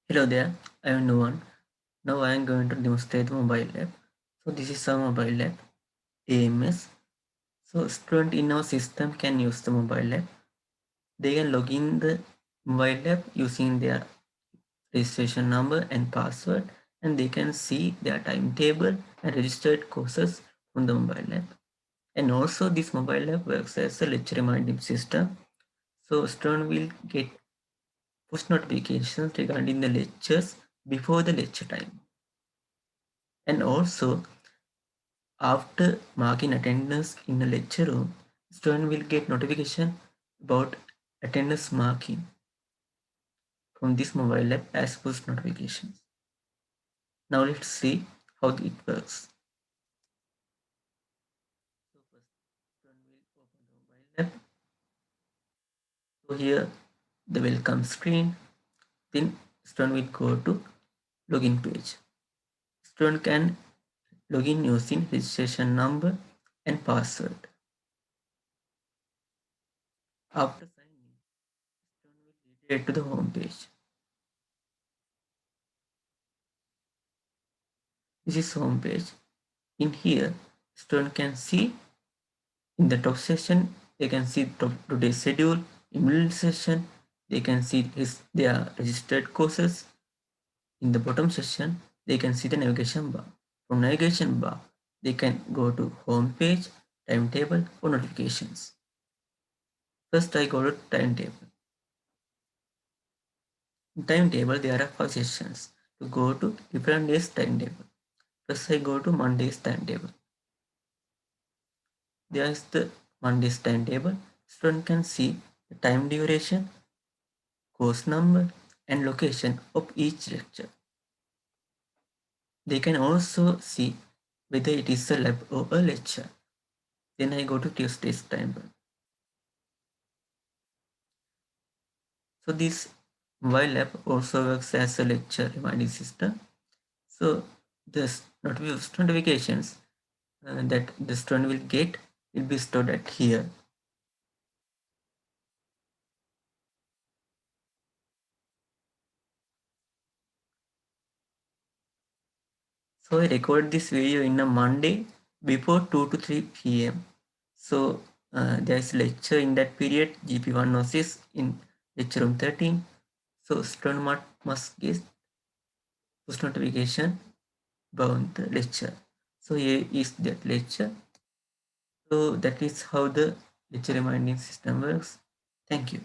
Hello there, I am Nuwan. Now I am going to demonstrate the mobile app. So this is our mobile app, AMS. So student in our system can use the mobile app. They can log in the mobile app using their registration number and password, and they can see their timetable and registered courses on the mobile app. And also this mobile app works as a lecture reminding system. So student will get push notifications regarding the lectures before the lecture time. And also, after marking attendance in a lecture room, student will get notification about attendance marking from this mobile app as push notifications. Now let's see how it works. So first, student will open the mobile app. So here, the welcome screen. Then student will go to login page. Student can login using registration number and password. After signing in, student will redirect to the home page. This is home page. In here, student can see in the top section, they can see today's schedule. In middle section, they can see their registered courses. In the bottom section, they can see the navigation bar. From navigation bar, they can go to home page, timetable, or notifications. First, I go to timetable. In timetable, there are 5 sessions. To go to different days timetable. First, I go to Monday's timetable. There is the Monday's timetable. Student can see the time duration, course number, and location of each lecture. They can also see whether it is a lab or a lecture. Then I go to Tuesday's timetable. So this mobile app also works as a lecture reminding system. So the notifications that the student will get will be stored at here. So I record this video in a Monday before 2 to 3 p.m. So there is lecture in that period, GP106 in lecture room 13. So student must get push notification about the lecture. So here is that lecture. So that is how the lecture reminding system works. Thank you.